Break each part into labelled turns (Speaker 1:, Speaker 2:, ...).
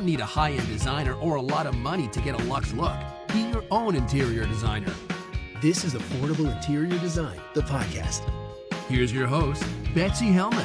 Speaker 1: don't need a high-end designer or a lot of money to get a luxe look. Be your own interior designer.
Speaker 2: This is Affordable Interior Design, the podcast.
Speaker 1: Here's your host, Betsy Helmuth.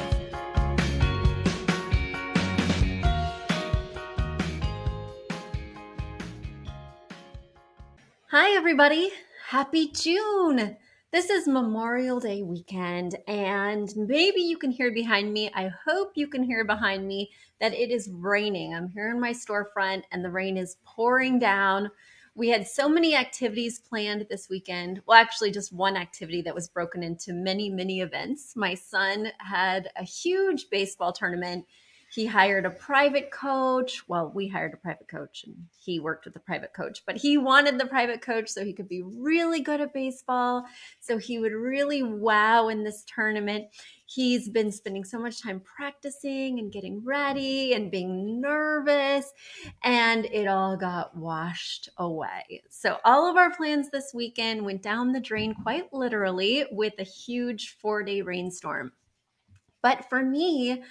Speaker 3: Hi, everybody. Happy June. This is Memorial Day weekend, and maybe you can hear behind me. I hope you can hear behind me that it is raining. I'm here in my storefront, and the rain is pouring down. We had so many activities planned this weekend. Well, actually, just one activity that was broken into many, many events. My son had a huge baseball tournament. He hired a private coach. Well, we hired a private coach and he worked with the private coach, but he wanted the private coach so he could be really good at baseball. So he would really wow in this tournament. He's been spending so much time practicing and getting ready and being nervous, and it all got washed away. So all of our plans this weekend went down the drain quite literally with a huge 4-day rainstorm. But for me,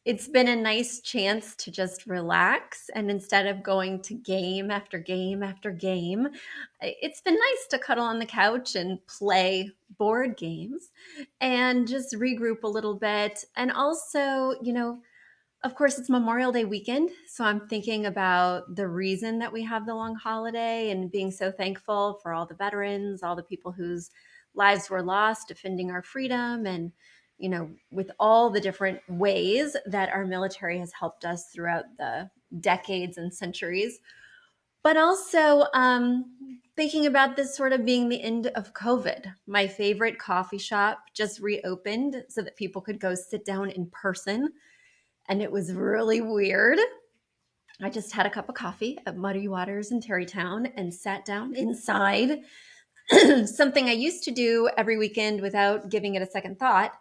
Speaker 3: it's been a nice chance to just relax. And instead of going to game after game after game, it's been nice to cuddle on the couch and play board games and just regroup a little bit. And also, of course, it's Memorial Day weekend. So I'm thinking about the reason that we have the long holiday and being so thankful for all the veterans, all the people whose lives were lost defending our freedom, and with all the different ways that our military has helped us throughout the decades and centuries. But also thinking about this sort of being the end of COVID. My favorite coffee shop just reopened so that people could go sit down in person. And it was really weird. I just had a cup of coffee at Muddy Waters in Tarrytown and sat down inside. Something I used to do every weekend without giving it a second thought.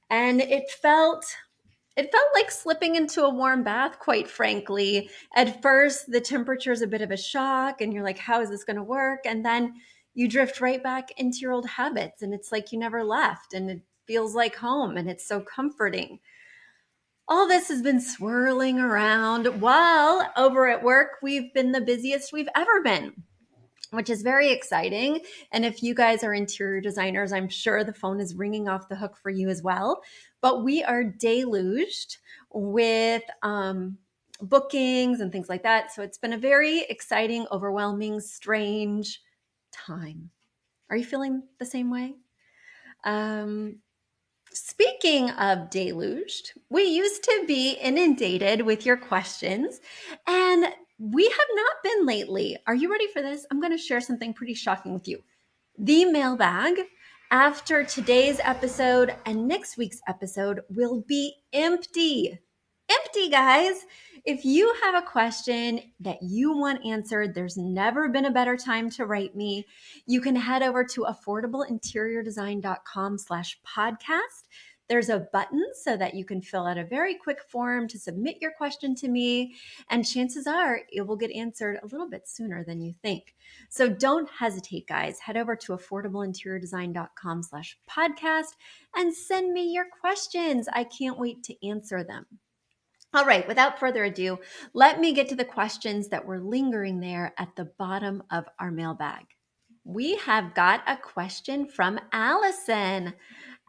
Speaker 3: And it felt like slipping into a warm bath, quite frankly. At first, the temperature is a bit of a shock and you're like, how is this going to work? And then you drift right back into your old habits and it's like you never left and it feels like home and it's so comforting. All this has been swirling around while over at work, we've been the busiest we've ever been, which is very exciting. And if you guys are interior designers, I'm sure the phone is ringing off the hook for you as well. But we are deluged with bookings and things like that. So it's been a very exciting, overwhelming, strange time. Are you feeling the same way? Speaking of deluged, we used to be inundated with your questions, and we have not been lately. Are you ready for this? I'm going to share something pretty shocking with you. The mailbag after today's episode and next week's episode will be empty. Empty, guys. If you have a question that you want answered, there's never been a better time to write me. You can head over to affordableinteriordesign.com/podcast. There's a button so that you can fill out a very quick form to submit your question to me, and chances are it will get answered a little bit sooner than you think. So don't hesitate, guys. Head over to affordableinteriordesign.com/podcast and send me your questions. I can't wait to answer them. All right, without further ado, let me get to the questions that were lingering there at the bottom of our mailbag. We have got a question from Alison.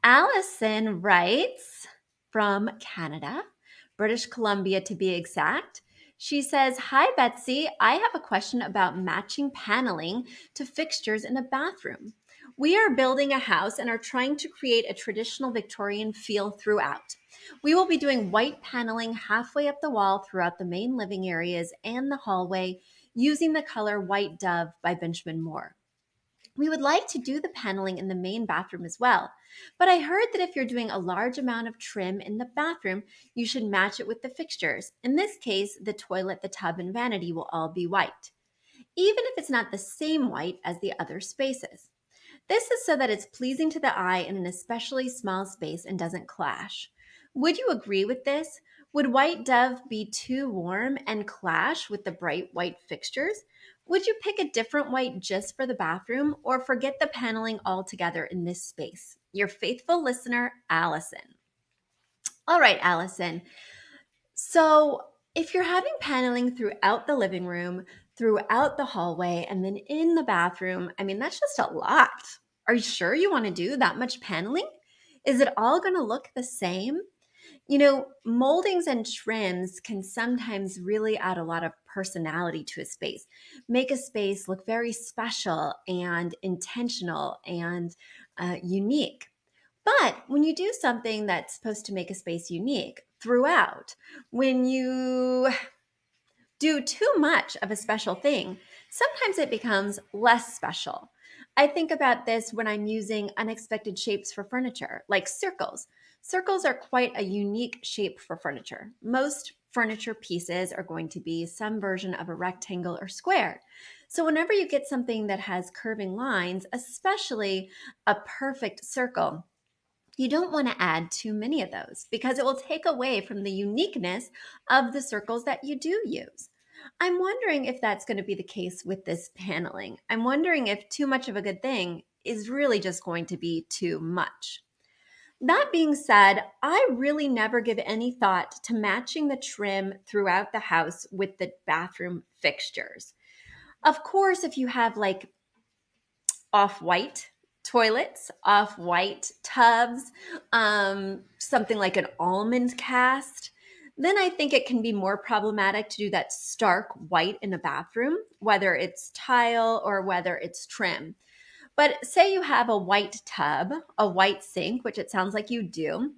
Speaker 3: Alison writes from Canada, British Columbia to be exact. She says, "Hi, Betsy. I have a question about matching paneling to fixtures in a bathroom. We are building a house and are trying to create a traditional Victorian feel throughout. We will be doing white paneling halfway up the wall throughout the main living areas and the hallway using the color White Dove by Benjamin Moore. We would like to do the paneling in the main bathroom as well, but I heard that if you're doing a large amount of trim in the bathroom, you should match it with the fixtures. In this case, the toilet, the tub, and vanity will all be white, even if it's not the same white as the other spaces. This is so that it's pleasing to the eye in an especially small space and doesn't clash. Would you agree with this? Would White Dove be too warm and clash with the bright white fixtures? Would you pick a different white just for the bathroom or forget the paneling altogether in this space? Your faithful listener, Alison." All right, Alison. So If you're having paneling throughout the living room, throughout the hallway, and then in the bathroom, I mean, that's just a lot. Are you sure you want to do that much paneling? Is it all going to look the same? You know, moldings and trims can sometimes really add a lot of personality to a space, make a space look very special and intentional and unique. But when you do something that's supposed to make a space unique throughout, when you do too much of a special thing, sometimes it becomes less special. I think about this when I'm using unexpected shapes for furniture, like circles. Circles are quite a unique shape for furniture. Most furniture pieces are going to be some version of a rectangle or square. So whenever you get something that has curving lines, especially a perfect circle, you don't want to add too many of those because it will take away from the uniqueness of the circles that you do use. I'm wondering if that's going to be the case with this paneling. I'm wondering if too much of a good thing is really just going to be too much. That being said, I really never give any thought to matching the trim throughout the house with the bathroom fixtures. Of course, if you have like off-white toilets, off-white tubs, something like an almond cast, then I think it can be more problematic to do that stark white in a bathroom, whether it's tile or whether it's trim. But say you have a white tub, a white sink, which it sounds like you do,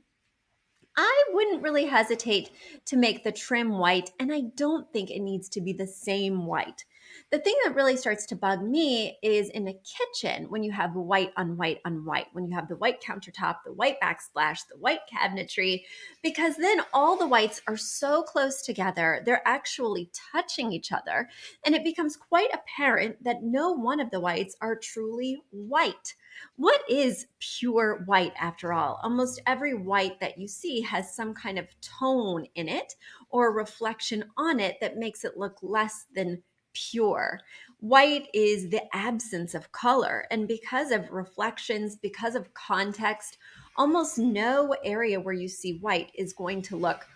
Speaker 3: I wouldn't really hesitate to make the trim white, and I don't think it needs to be the same white. The thing that really starts to bug me is in a kitchen when you have white on white on white, when you have the white countertop, the white backsplash, the white cabinetry, because then all the whites are so close together, they're actually touching each other, and it becomes quite apparent that no one of the whites are truly white. What is pure white after all? Almost every white that you see has some kind of tone in it or reflection on it that makes it look less than pure. White is the absence of color. And because of reflections, because of context, almost no area where you see white is going to look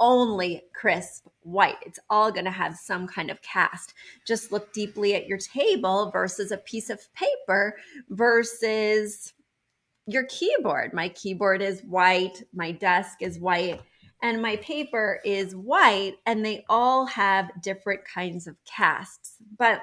Speaker 3: only crisp white. It's all going to have some kind of cast. Just look deeply at your table versus a piece of paper versus your keyboard. My keyboard is white, my desk is white, and my paper is white, and they all have different kinds of casts. But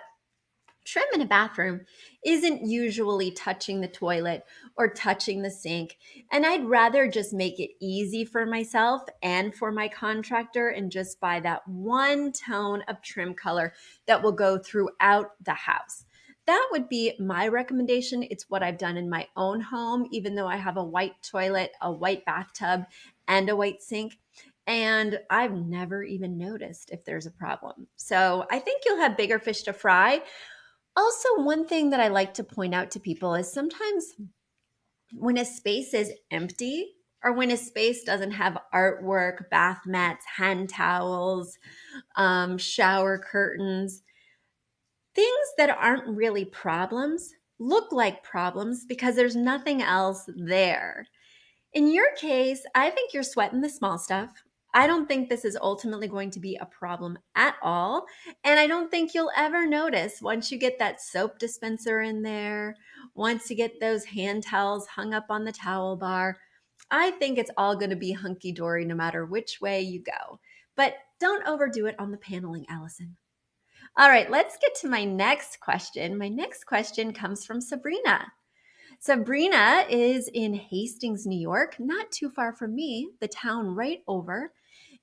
Speaker 3: trim in a bathroom isn't usually touching the toilet or touching the sink. And I'd rather just make it easy for myself and for my contractor and just buy that one tone of trim color that will go throughout the house. That would be my recommendation. It's what I've done in my own home, even though I have a white toilet, a white bathtub, and a white sink. And I've never even noticed if there's a problem. So I think you'll have bigger fish to fry. Also, one thing that I like to point out to people is sometimes when a space is empty or when a space doesn't have artwork, bath mats, hand towels, shower curtains, things that aren't really problems look like problems because there's nothing else there. In your case, I think you're sweating the small stuff. I don't think this is ultimately going to be a problem at all. And I don't think you'll ever notice once you get that soap dispenser in there, once you get those hand towels hung up on the towel bar. I think it's all going to be hunky dory no matter which way you go. But don't overdo it on the paneling, Allison. All right, let's get to my next question. My next question comes from Sabrina. Sabrina is in Hastings, New York, not too far from me, the town right over.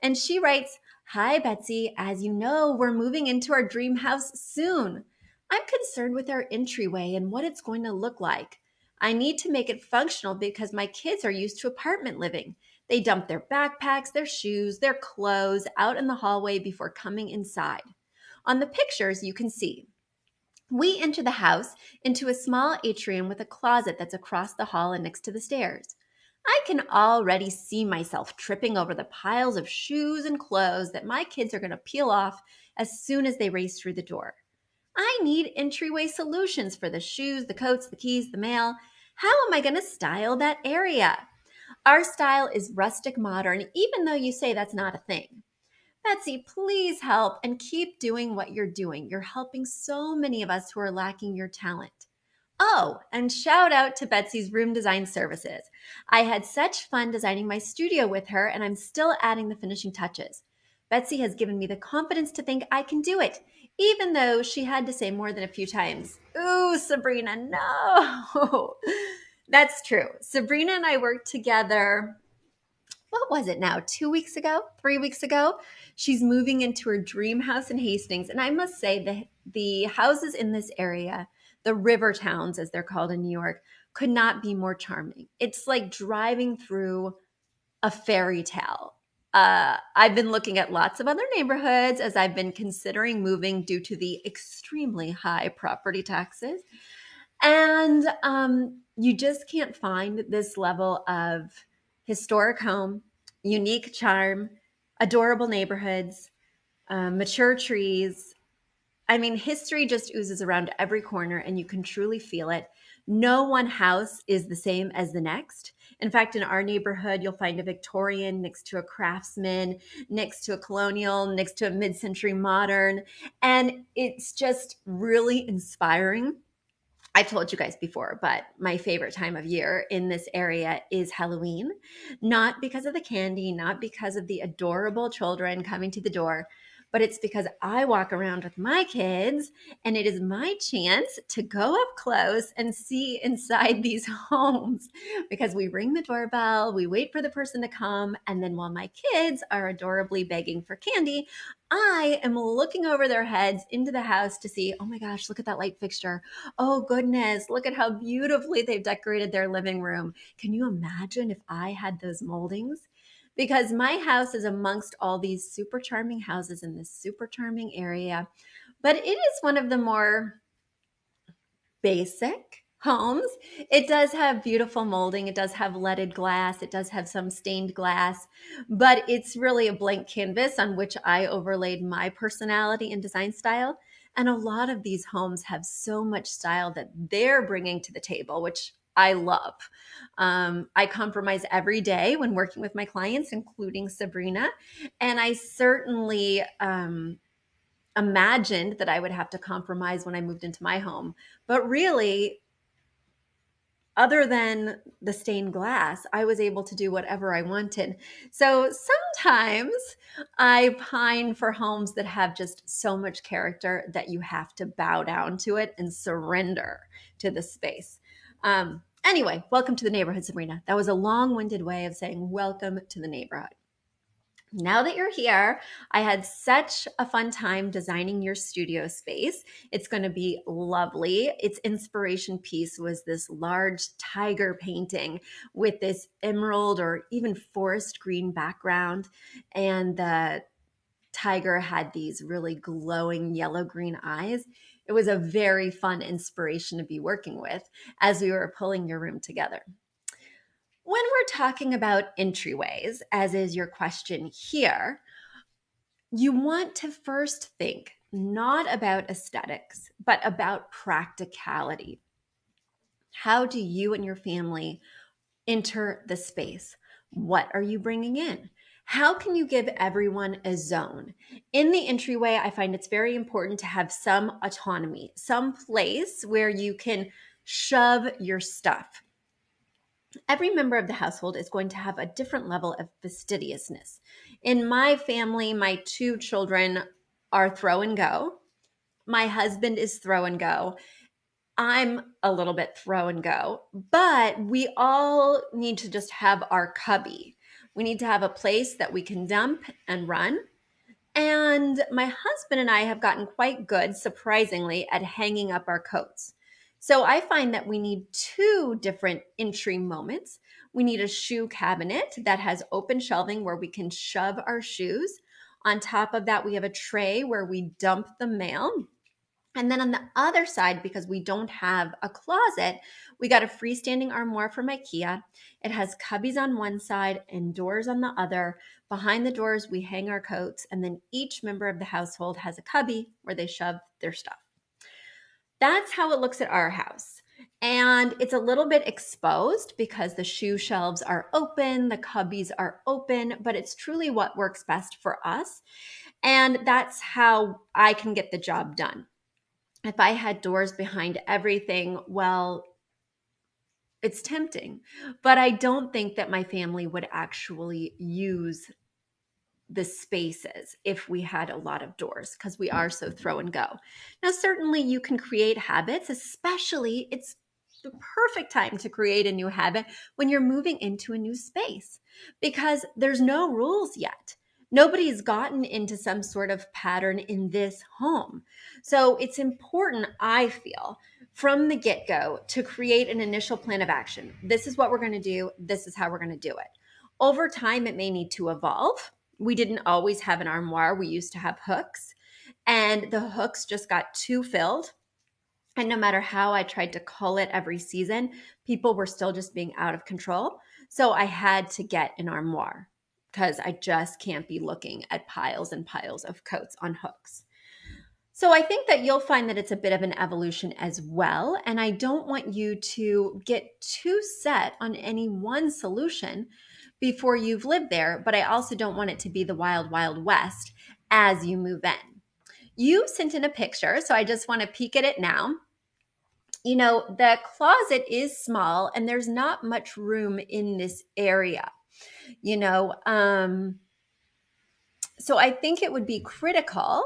Speaker 3: And she writes, "Hi, Betsy. As you know, we're moving into our dream house soon. I'm concerned with our entryway and what it's going to look like. I need to make it functional because my kids are used to apartment living. They dump their backpacks, their shoes, their clothes out in the hallway before coming inside. On the pictures, you can see we enter the house into a small atrium with a closet that's across the hall and next to the stairs. I can already see myself tripping over the piles of shoes and clothes that my kids are going to peel off as soon as they race through the door. I need entryway solutions for the shoes, the coats, the keys, the mail. How am I going to style that area? Our style is rustic modern, even though you say that's not a thing. Betsy, please help and keep doing what you're doing. You're helping so many of us who are lacking your talent. Oh, and shout out to Betsy's room design services. I had such fun designing my studio with her, and I'm still adding the finishing touches. Betsy has given me the confidence to think I can do it, even though she had to say more than a few times, "Ooh, Sabrina, no." That's true. Sabrina and I worked together, what was it now, 2 weeks ago, 3 weeks ago? She's moving into her dream house in Hastings. And I must say, the houses in this area, the river towns, as they're called in New York, could not be more charming. It's like driving through a fairy tale. I've been looking at lots of other neighborhoods as I've been considering moving due to the extremely high property taxes. And you just can't find this level of historic home, unique charm, adorable neighborhoods, mature trees. I mean, history just oozes around every corner and you can truly feel it. No one house is the same as the next. In fact, in our neighborhood, you'll find a Victorian next to a craftsman, next to a colonial, next to a mid century modern. And it's just really inspiring. I told you guys before, but my favorite time of year in this area is Halloween. Not because of the candy, not because of the adorable children coming to the door, but it's because I walk around with my kids and it is my chance to go up close and see inside these homes because we ring the doorbell, we wait for the person to come, and then while my kids are adorably begging for candy, I am looking over their heads into the house to see, oh my gosh, look at that light fixture. Oh goodness, look at how beautifully they've decorated their living room. Can you imagine if I had those moldings? Because my house is amongst all these super charming houses in this super charming area, but it is one of the more basic homes. It does have beautiful molding. It does have leaded glass. It does have some stained glass, but it's really a blank canvas on which I overlaid my personality and design style. And a lot of these homes have so much style that they're bringing to the table, which I love. I compromise every day when working with my clients, including Sabrina. And I certainly imagined that I would have to compromise when I moved into my home. But really, other than the stained glass, I was able to do whatever I wanted. So sometimes I pine for homes that have just so much character that you have to bow down to it and surrender to the space. Anyway, welcome to the neighborhood, Sabrina. That was a long-winded way of saying welcome to the neighborhood. Now that you're here, I had such a fun time designing your studio space. It's going to be lovely. Its inspiration piece was this large tiger painting with this emerald or even forest green background. And the tiger had these really glowing yellow green eyes. It was a very fun inspiration to be working with as we were pulling your room together. When we're talking about entryways, as is your question here, you want to first think not about aesthetics, but about practicality. How do you and your family enter the space? What are you bringing in? How can you give everyone a zone? In the entryway, I find it's very important to have some autonomy, some place where you can shove your stuff. Every member of the household is going to have a different level of fastidiousness. In my family, my two children are throw and go. My husband is throw and go. I'm a little bit throw and go, but we all need to just have our cubby. We need to have a place that we can dump and run. And my husband and I have gotten quite good, surprisingly, at hanging up our coats. So I find that we need two different entry moments. We need a shoe cabinet that has open shelving where we can shove our shoes. On top of that, we have a tray where we dump the mail. And then on the other side, because we don't have a closet, we got a freestanding armoire from IKEA. It has cubbies on one side and doors on the other. Behind the doors, we hang our coats, and then each member of the household has a cubby where they shove their stuff. That's how it looks at our house. And it's a little bit exposed because the shoe shelves are open, the cubbies are open, but it's truly what works best for us. And that's how I can get the job done. If I had doors behind everything, well, it's tempting, but I don't think that my family would actually use the spaces if we had a lot of doors because we are so throw and go. Now, certainly you can create habits, especially it's the perfect time to create a new habit when you're moving into a new space because there's no rules yet. Nobody's gotten into some sort of pattern in this home. So it's important, I feel, from the get go to create an initial plan of action. This is what we're going to do. This is how we're going to do it. Over time, it may need to evolve. We didn't always have an armoire. We used to have hooks, and the hooks just got too filled. And no matter how I tried to cull it every season, people were still just being out of control. So I had to get an armoire because I just can't be looking at piles and piles of coats on hooks. So I think that you'll find that it's a bit of an evolution as well. And I don't want you to get too set on any one solution before you've lived there, but I also don't want it to be the wild, wild west as you move in. You sent in a picture, so I just want to peek at it now. You know, the closet is small and there's not much room in this area, you know. So I think it would be critical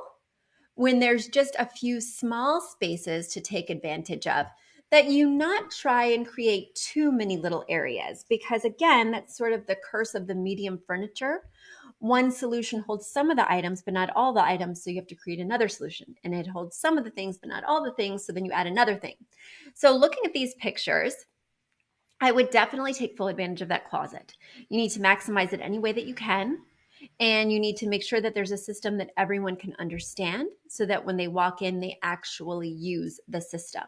Speaker 3: when there's just a few small spaces to take advantage of, that you not try and create too many little areas, because again, that's sort of the curse of the medium furniture. One solution holds some of the items, but not all the items. So you have to create another solution, and it holds some of the things, but not all the things. So then you add another thing. So looking at these pictures, I would definitely take full advantage of that closet. You need to maximize it any way that you can. And you need to make sure that there's a system that everyone can understand so that when they walk in, they actually use the system.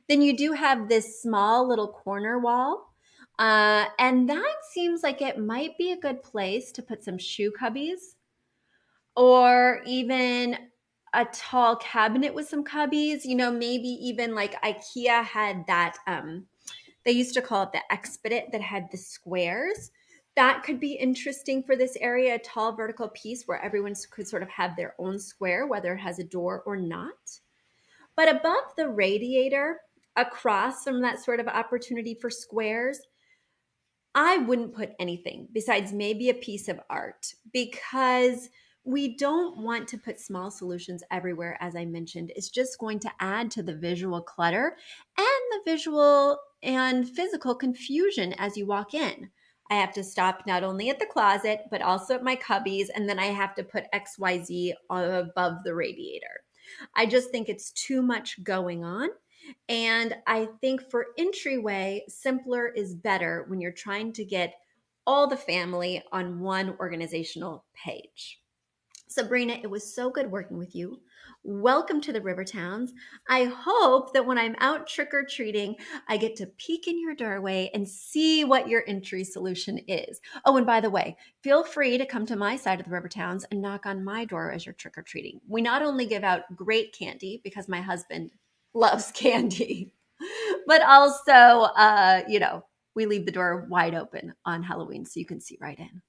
Speaker 3: Then you do have this small little corner wall. And that seems like it might be a good place to put some shoe cubbies or even a tall cabinet with some cubbies. You know, maybe even like IKEA had that, they used to call it the expedit that had the squares. That could be interesting for this area, a tall vertical piece where everyone could sort of have their own square, whether it has a door or not. But above the radiator, across from that sort of opportunity for squares, I wouldn't put anything besides maybe a piece of art, because we don't want to put small solutions everywhere. As I mentioned, it's just going to add to the visual clutter and the visual and physical confusion as you walk in. I have to stop not only at the closet, but also at my cubbies, and then I have to put XYZ above the radiator. I just think it's too much going on. And I think for entryway, simpler is better when you're trying to get all the family on one organizational page. Sabrina, it was so good working with you. Welcome to the Rivertowns. I hope that when I'm out trick-or-treating, I get to peek in your doorway and see what your entry solution is. Oh, and by the way, feel free to come to my side of the Rivertowns and knock on my door as you're trick-or-treating. We not only give out great candy because my husband loves candy, but also, we leave the door wide open on Halloween so you can see right in.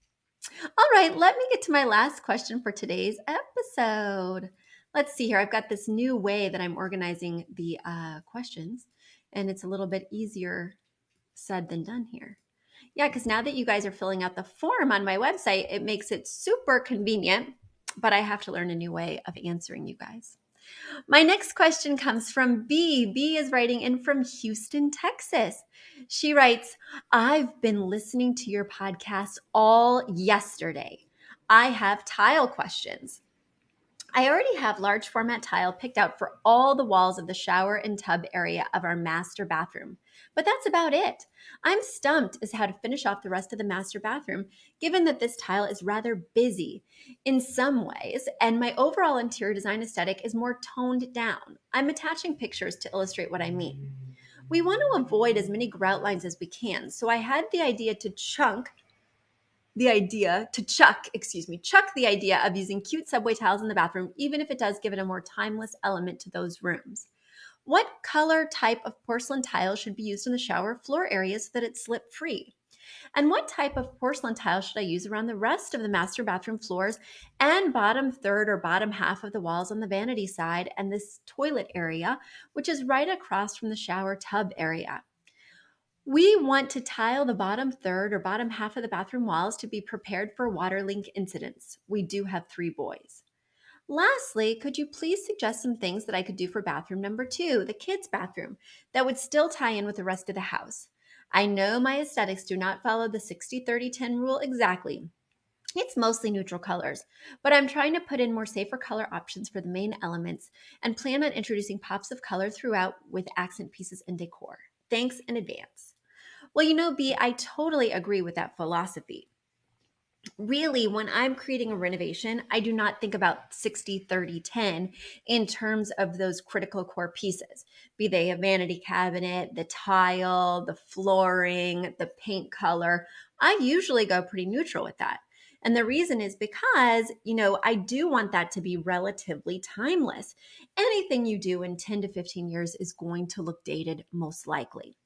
Speaker 3: All right, let me get to my last question for today's episode. Let's see here. I've got this new way that I'm organizing the questions, and it's a little bit easier said than done here. Yeah, because now that you guys are filling out the form on my website, it makes it super convenient, but I have to learn a new way of answering you guys. My next question comes from B. B is writing in from Houston, Texas. She writes, I've been listening to your podcast all yesterday. I have tile questions. I already have large format tile picked out for all the walls of the shower and tub area of our master bathroom, but that's about it. I'm stumped as how to finish off the rest of the master bathroom, given that this tile is rather busy in some ways, and my overall interior design aesthetic is more toned down. I'm attaching pictures to illustrate what I mean. We want to avoid as many grout lines as we can, so I had the idea to chuck the idea of using cute subway tiles in the bathroom, even if it does give it a more timeless element to those rooms. What color type of porcelain tile should be used in the shower floor area so that it's slip free? And what type of porcelain tile should I use around the rest of the master bathroom floors and bottom third or bottom half of the walls on the vanity side and this toilet area, which is right across from the shower tub area? We want to tile the bottom third or bottom half of the bathroom walls to be prepared for water leak incidents. We do have 3 boys. Lastly, could you please suggest some things that I could do for bathroom number 2, the kids' bathroom, that would still tie in with the rest of the house? I know my aesthetics do not follow the 60-30-10 rule exactly. It's mostly neutral colors, but I'm trying to put in more safer color options for the main elements and plan on introducing pops of color throughout with accent pieces and decor. Thanks in advance. Well, B, I totally agree with that philosophy. Really, when I'm creating a renovation, I do not think about 60-30-10 in terms of those critical core pieces, be they a vanity cabinet, the tile, the flooring, the paint color. I usually go pretty neutral with that. And the reason is because, I do want that to be relatively timeless. Anything you do in 10 to 15 years is going to look dated, most likely.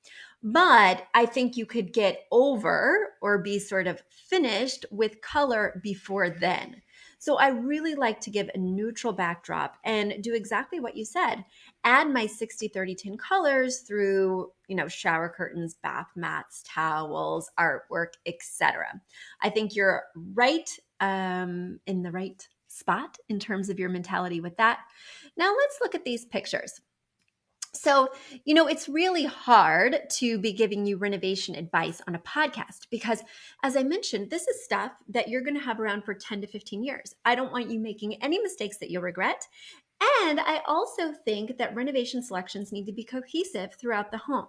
Speaker 3: But I think you could get over or be sort of finished with color before then. So I really like to give a neutral backdrop and do exactly what you said. Add my 60-30-10 colors through, shower curtains, bath mats, towels, artwork, etc. I think you're right in the right spot in terms of your mentality with that. Now let's look at these pictures. So, it's really hard to be giving you renovation advice on a podcast because, as I mentioned, this is stuff that you're going to have around for 10 to 15 years. I don't want you making any mistakes that you'll regret. And I also think that renovation selections need to be cohesive throughout the home.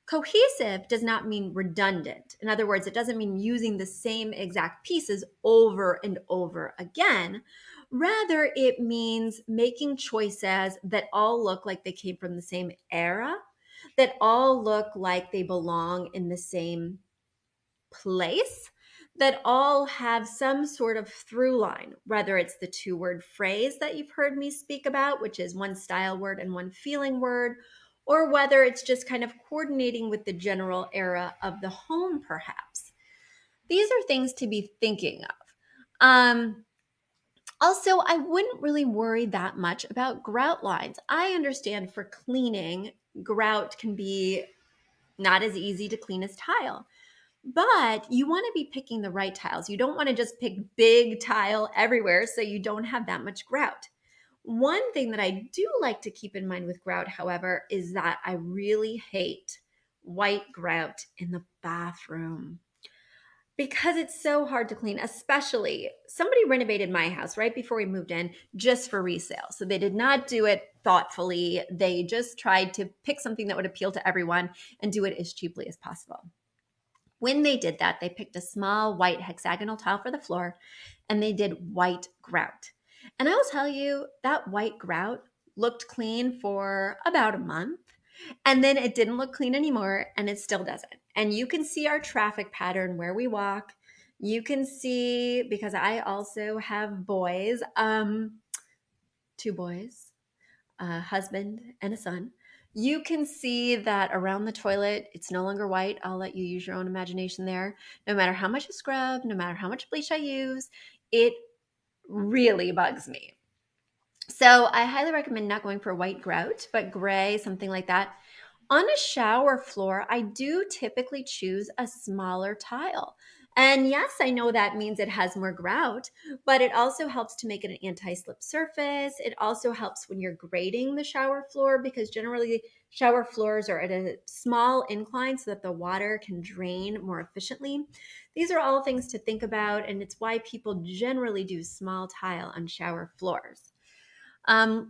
Speaker 3: Cohesive does not mean redundant. In other words, it doesn't mean using the same exact pieces over and over again. Rather, it means making choices that all look like they came from the same era, that all look like they belong in the same place, that all have some sort of through line, whether it's the 2-word phrase that you've heard me speak about, which is one style word and one feeling word, or whether it's just kind of coordinating with the general era of the home, perhaps. These are things to be thinking of. Also, I wouldn't really worry that much about grout lines. I understand for cleaning, grout can be not as easy to clean as tile. But you want to be picking the right tiles. You don't want to just pick big tile everywhere so you don't have that much grout. One thing that I do like to keep in mind with grout, however, is that I really hate white grout in the bathroom because it's so hard to clean. Especially, somebody renovated my house right before we moved in just for resale. So they did not do it thoughtfully. They just tried to pick something that would appeal to everyone and do it as cheaply as possible. When they did that, they picked a small white hexagonal tile for the floor and they did white grout. And I will tell you, that white grout looked clean for about a month. And then it didn't look clean anymore, and it still doesn't. And you can see our traffic pattern where we walk. You can see, because I also have boys, 2 boys, a husband and a son. You can see that around the toilet, it's no longer white. I'll let you use your own imagination there. No matter how much I scrub, no matter how much bleach I use, it really bugs me. So I highly recommend not going for white grout, but gray, something like that. On a shower floor, I do typically choose a smaller tile. And yes, I know that means it has more grout, but it also helps to make it an anti-slip surface. It also helps when you're grading the shower floor because generally shower floors are at a small incline so that the water can drain more efficiently. These are all things to think about, and it's why people generally do small tile on shower floors.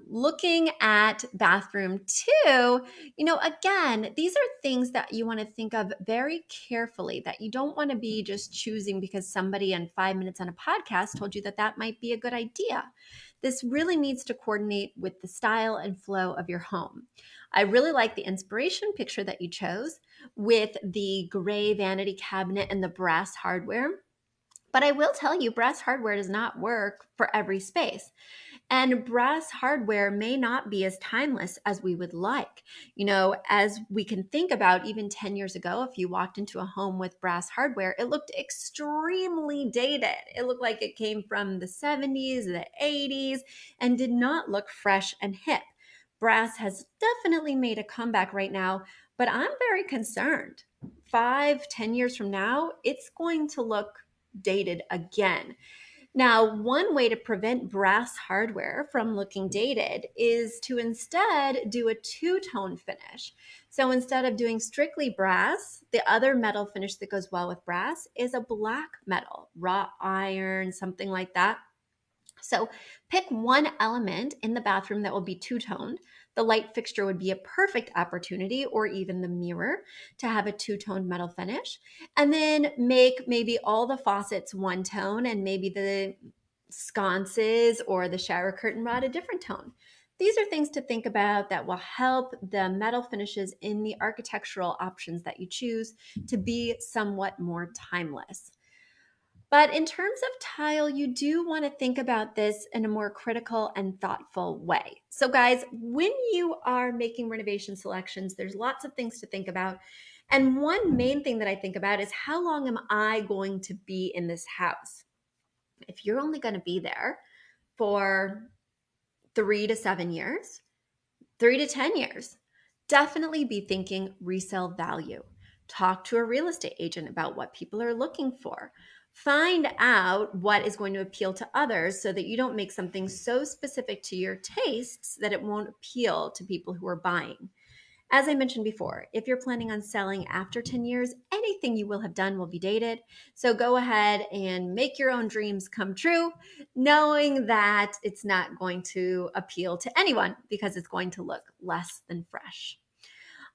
Speaker 3: Looking at bathroom 2, again, these are things that you want to think of very carefully, that you don't want to be just choosing because somebody in 5 minutes on a podcast told you that that might be a good idea. This really needs to coordinate with the style and flow of your home. I really like the inspiration picture that you chose with the gray vanity cabinet and the brass hardware. But I will tell you, brass hardware does not work for every space. And brass hardware may not be as timeless as we would like. As we can think about even 10 years ago, if you walked into a home with brass hardware, it looked extremely dated. It looked like it came from the 70s, the 80s, and did not look fresh and hip. Brass has definitely made a comeback right now, but I'm very concerned. 5, 10 years from now, it's going to look dated again. Now, one way to prevent brass hardware from looking dated is to instead do a two-tone finish. So instead of doing strictly brass, the other metal finish that goes well with brass is a black metal, wrought iron, something like that. So pick one element in the bathroom that will be two-toned. The light fixture would be a perfect opportunity, or even the mirror, to have a two-toned metal finish. And then make maybe all the faucets one tone and maybe the sconces or the shower curtain rod a different tone. These are things to think about that will help the metal finishes in the architectural options that you choose to be somewhat more timeless. But in terms of tile, you do want to think about this in a more critical and thoughtful way. So, guys, when you are making renovation selections, there's lots of things to think about. And one main thing that I think about is, how long am I going to be in this house? If you're only going to be there for 3 to 7 years, 3 to 10 years, definitely be thinking resale value. Talk to a real estate agent about what people are looking for. Find out what is going to appeal to others so that you don't make something so specific to your tastes that it won't appeal to people who are buying. As I mentioned before, if you're planning on selling after 10 years, anything you will have done will be dated. So go ahead and make your own dreams come true, knowing that it's not going to appeal to anyone because it's going to look less than fresh.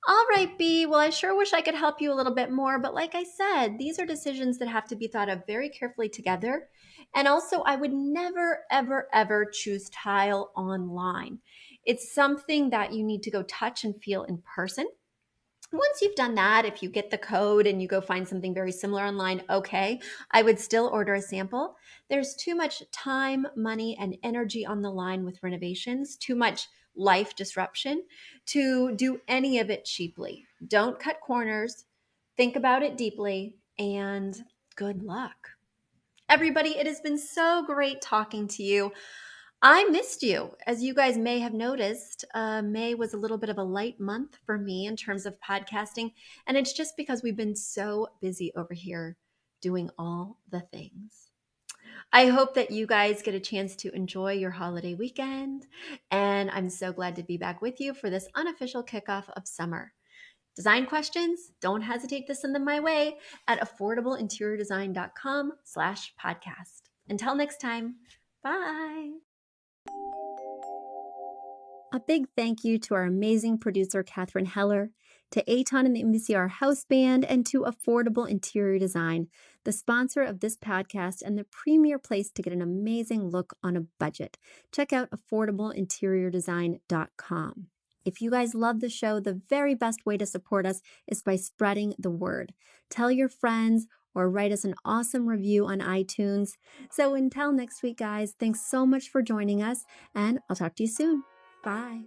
Speaker 3: All right, B. Well, I sure wish I could help you a little bit more, but like I said, these are decisions that have to be thought of very carefully together. And also, I would never, ever, ever choose tile online. It's something that you need to go touch and feel in person. Once you've done that, if you get the code and you go find something very similar online, okay, I would still order a sample. There's too much time, money, and energy on the line with renovations, too much life disruption to do any of it cheaply. Don't cut corners, think about it deeply, and good luck. Everybody, it has been so great talking to you. I missed you. As you guys may have noticed, May was a little bit of a light month for me in terms of podcasting. And it's just because we've been so busy over here doing all the things. I hope that you guys get a chance to enjoy your holiday weekend. And I'm so glad to be back with you for this unofficial kickoff of summer. Design questions? Don't hesitate to send them my way at affordableinteriordesign.com/podcast. Until next time, bye. A big thank you to our amazing producer, Catherine Heller, to Aton and the MCR House Band, and to Affordable Interior Design, the sponsor of this podcast and the premier place to get an amazing look on a budget. Check out affordableinteriordesign.com. If you guys love the show, the very best way to support us is by spreading the word. Tell your friends or write us an awesome review on iTunes. So until next week, guys, thanks so much for joining us, and I'll talk to you soon. Bye.